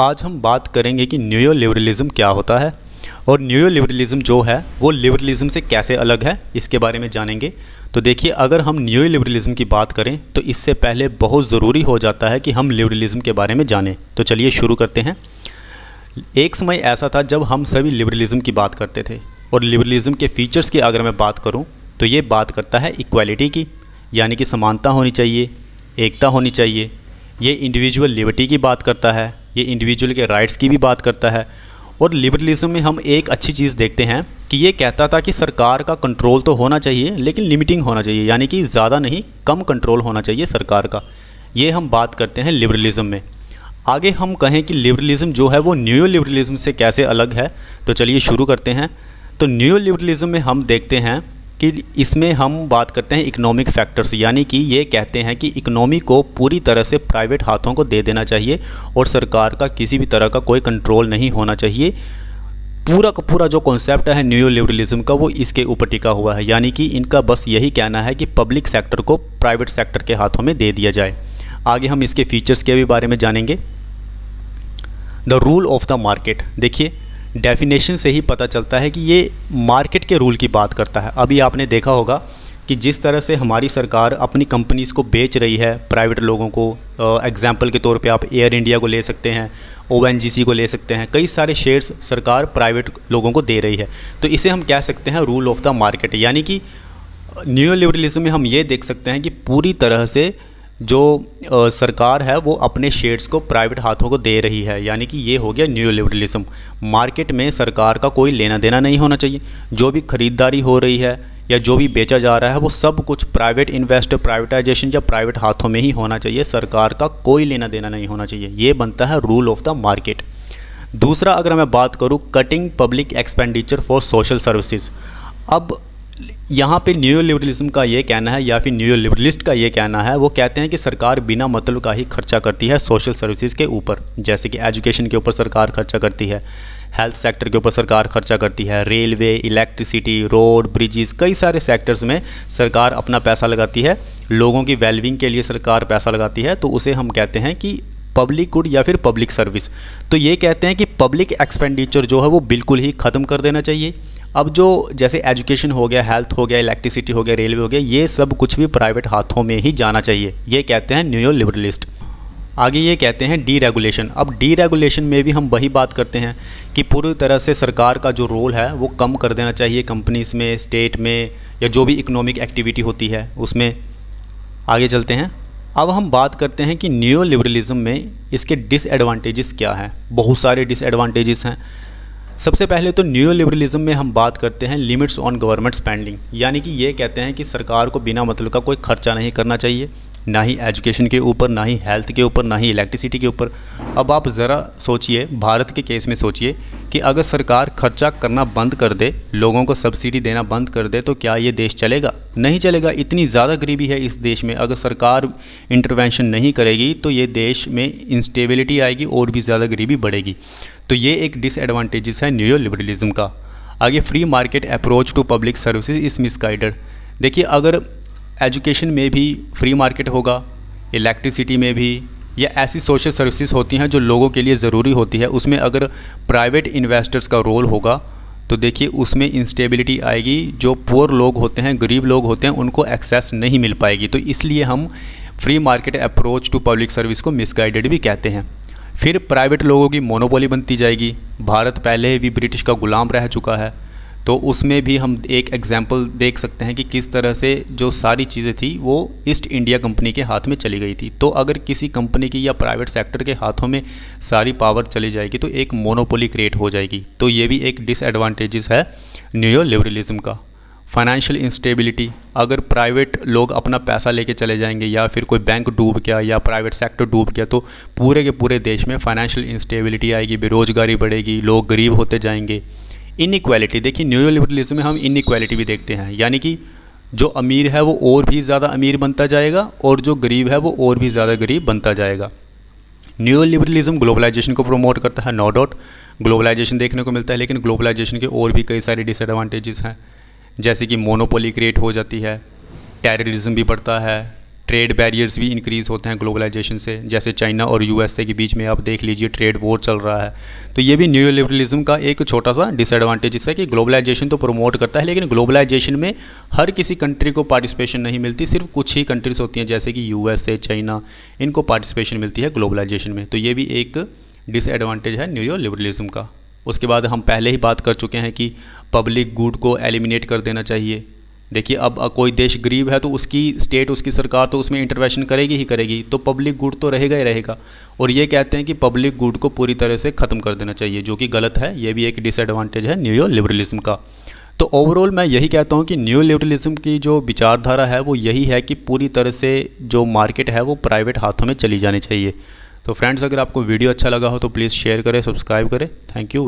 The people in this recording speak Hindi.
आज हम बात करेंगे कि न्यू लिबरलिज़म क्या होता है और न्यू लिबरलिज़म जो है वो लिबरलिज़म से कैसे अलग है, इसके बारे में जानेंगे। तो देखिए, अगर हम न्यू लिबरलिज़म की बात करें तो इससे पहले बहुत ज़रूरी हो जाता है कि हम लिबरलिज़म के बारे में जानें। तो चलिए शुरू करते हैं। एक समय ऐसा था जब हम सभी लिबरलिज़म की बात करते थे, और लिबरलिज़म के फ़ीचर्स की अगर मैं बात करूं तो ये बात करता है इक्वालिटी की, यानी कि समानता होनी चाहिए, एकता होनी चाहिए। ये इंडिविजुअल लिबर्टी की बात करता है, ये इंडिविजुअल के राइट्स की भी बात करता है। और लिबरलिज़म में हम एक अच्छी चीज़ देखते हैं कि ये कहता था कि सरकार का कंट्रोल तो होना चाहिए लेकिन लिमिटिंग होना चाहिए, यानी कि ज़्यादा नहीं, कम कंट्रोल होना चाहिए सरकार का। ये हम बात करते हैं लिबरलिज़म में। आगे हम कहें कि लिबरलिज़म जो है वो न्यू लिबरलिज़म से कैसे अलग है, तो चलिए शुरू करते हैं। तो न्यू लिबरलिज़म में हम देखते हैं कि इसमें हम बात करते हैं इकोनॉमिक फैक्टर्स, यानी कि ये कहते हैं कि इकोनॉमी को पूरी तरह से प्राइवेट हाथों को दे देना चाहिए और सरकार का किसी भी तरह का कोई कंट्रोल नहीं होना चाहिए। पूरा का पूरा जो कॉन्सेप्ट है न्यू लिबरलिज़म का वो इसके ऊपर टिका हुआ है, यानी कि इनका बस यही कहना है कि पब्लिक सेक्टर को प्राइवेट सेक्टर के हाथों में दे दिया जाए। आगे हम इसके फीचर्स के भी बारे में जानेंगे। The rule of the market, देखिए डेफिनेशन से ही पता चलता है कि ये मार्केट के रूल की बात करता है। अभी आपने देखा होगा कि जिस तरह से हमारी सरकार अपनी कंपनीज़ को बेच रही है प्राइवेट लोगों को, एग्जांपल के तौर पे आप एयर इंडिया को ले सकते हैं, ONGC को ले सकते हैं, कई सारे शेयर्स सरकार प्राइवेट लोगों को दे रही है। तो इसे हम कह सकते हैं रूल ऑफ द मार्केट, यानी कि न्यू लिबरलिज्म में हम ये देख सकते हैं कि पूरी तरह से जो सरकार है वो अपने शेयर्स को प्राइवेट हाथों को दे रही है, यानी कि ये हो गया न्यू लिबरलिज्म। मार्केट में सरकार का कोई लेना देना नहीं होना चाहिए। जो भी खरीदारी हो रही है या जो भी बेचा जा रहा है वो सब कुछ प्राइवेट इन्वेस्ट, प्राइवेटाइजेशन या प्राइवेट हाथों में ही होना चाहिए, सरकार का कोई लेना देना नहीं होना चाहिए। ये बनता है रूल ऑफ द मार्केट। दूसरा, अगर मैं बात करूँ cutting public expenditure for social services, अब यहाँ पे न्यू लिबरलिज्म का ये कहना है या फिर न्यू लिबरलिस्ट का ये कहना है, वो कहते हैं कि सरकार बिना मतलब का ही खर्चा करती है सोशल सर्विसेज के ऊपर, जैसे कि एजुकेशन के ऊपर सरकार खर्चा करती है, हेल्थ सेक्टर के ऊपर सरकार खर्चा करती है, रेलवे, इलेक्ट्रिसिटी, रोड, ब्रिजेस, कई सारे सेक्टर्स में सरकार अपना पैसा लगाती है। लोगों की वेलबींग के लिए सरकार पैसा लगाती है, तो उसे हम कहते हैं कि पब्लिक गुड या फिर पब्लिक सर्विस। तो ये कहते हैं कि पब्लिक एक्सपेंडिचर जो है वो बिल्कुल ही ख़त्म कर देना चाहिए। अब जो जैसे एजुकेशन हो गया, हेल्थ हो गया, इलेक्ट्रिसिटी हो गया, रेलवे हो गया, ये सब कुछ भी प्राइवेट हाथों में ही जाना चाहिए, ये कहते हैं न्यू लिबरलिस्ट। आगे ये कहते हैं डीरेगुलेशन। अब डीरेगुलेशन में भी हम वही बात करते हैं कि पूरी तरह से सरकार का जो रोल है वो कम कर देना चाहिए कंपनीज़ में, स्टेट में, या जो भी इकोनॉमिक एक्टिविटी होती है उसमें। आगे चलते हैं। अब हम बात करते हैं कि न्यू लिबरलिज्म में इसके डिसएडवांटेजेस क्या हैं। बहुत सारे डिसएडवांटेजेस हैं। सबसे पहले तो न्यू लिबरलिज्म में हम बात करते हैं लिमिट्स ऑन गवर्नमेंट स्पेंडिंग, यानी कि ये कहते हैं कि सरकार को बिना मतलब का कोई खर्चा नहीं करना चाहिए, ना ही एजुकेशन के ऊपर, ना ही हेल्थ के ऊपर, ना ही इलेक्ट्रिसिटी के ऊपर। अब आप ज़रा सोचिए, भारत के केस में सोचिए कि अगर सरकार खर्चा करना बंद कर दे, लोगों को सब्सिडी देना बंद कर दे, तो क्या ये देश चलेगा? नहीं चलेगा। इतनी ज़्यादा गरीबी है इस देश में। अगर सरकार इंटरवेंशन नहीं करेगी तो ये देश में इंस्टेबिलिटी आएगी और भी ज़्यादा गरीबी बढ़ेगी। तो ये एक डिसएडवांटेजेस है न्यू लिबरलिज्म का। आगे, free market approach to public services is misguided. देखिए, अगर एजुकेशन में भी फ्री मार्केट होगा, इलेक्ट्रिसिटी में भी, या ऐसी सोशल सर्विसेज होती हैं जो लोगों के लिए ज़रूरी होती है, उसमें अगर प्राइवेट इन्वेस्टर्स का रोल होगा तो देखिए उसमें इंस्टेबिलिटी आएगी। जो पुअर लोग होते हैं, गरीब लोग होते हैं, उनको एक्सेस नहीं मिल पाएगी। तो इसलिए हम free market approach to public service को मिसगाइडेड भी कहते हैं। फिर प्राइवेट लोगों की मोनोपोली बनती जाएगी। भारत पहले भी ब्रिटिश का गुलाम रह चुका है, तो उसमें भी हम एक एग्जाम्पल देख सकते हैं कि किस तरह से जो सारी चीज़ें थी वो ईस्ट इंडिया कंपनी के हाथ में चली गई थी। तो अगर किसी कंपनी की या प्राइवेट सेक्टर के हाथों में सारी पावर चली जाएगी तो एक मोनोपोली क्रिएट हो जाएगी। तो ये भी एक डिसएडवांटेजेस है न्यू लिबरलिज्म का। फाइनेंशियल इंस्टेबिलिटी, अगर प्राइवेट लोग अपना पैसा लेके चले जाएंगे या फिर कोई बैंक डूब गया या प्राइवेट सेक्टर डूब गया तो पूरे के पूरे देश में फाइनेंशियल इंस्टेबिलिटी आएगी, बेरोज़गारी बढ़ेगी, लोग गरीब होते जाएंगे। इनइक्वालिटी, देखिए न्यू लिबरलिज्म में हम इनइक्वालिटी भी देखते हैं, यानी कि जो अमीर है वो और भी ज़्यादा अमीर बनता जाएगा और जो गरीब है वो और भी ज़्यादा गरीब बनता जाएगा। न्यू लिबरलिज्म ग्लोबलाइजेशन को प्रमोट करता है, नो डाउट ग्लोबलाइजेशन देखने को मिलता है, लेकिन ग्लोबलाइजेशन के और भी कई सारे डिसएडवांटेजेस हैं, जैसे कि मोनोपोली क्रिएट हो जाती है, टेररिज्म भी बढ़ता है, ट्रेड बैरियर्स भी इंक्रीज़ होते हैं ग्लोबलाइजेशन से, जैसे चाइना और यूएसए के बीच में आप देख लीजिए ट्रेड वॉर चल रहा है। तो ये भी न्यू लिबरलिज्म का एक छोटा सा डिसएडवांटेज है कि ग्लोबलाइजेशन तो प्रमोट करता है, लेकिन ग्लोबलाइजेशन में हर किसी कंट्री को पार्टिसिपेशन नहीं मिलती, सिर्फ कुछ ही कंट्रीज होती हैं जैसे कि यूएसए, चाइना, इनको पार्टिसिपेशन मिलती है ग्लोबलाइजेशन में। तो ये भी एक डिसएडवांटेज है न्यू लिबरलिज्म का। उसके बाद हम पहले ही बात कर चुके हैं कि पब्लिक गुड को एलिमिनेट कर देना चाहिए। देखिए अब कोई देश गरीब है तो उसकी स्टेट, उसकी सरकार तो उसमें इंटरवेंशन करेगी ही करेगी, तो पब्लिक गुड तो रहेगा ही रहेगा। और ये कहते हैं कि पब्लिक गुड को पूरी तरह से ख़त्म कर देना चाहिए, जो कि गलत है। ये भी एक डिसएडवांटेज है न्यू लिबरलिज्म का। तो ओवरऑल मैं यही कहता हूँ कि न्यू लिबरलिज्म की जो विचारधारा है वो यही है कि पूरी तरह से जो मार्केट है वो प्राइवेट हाथों में चली जानी चाहिए। तो फ्रेंड्स, अगर आपको वीडियो अच्छा लगा हो तो प्लीज़ शेयर करें, सब्सक्राइब करें। Thank you.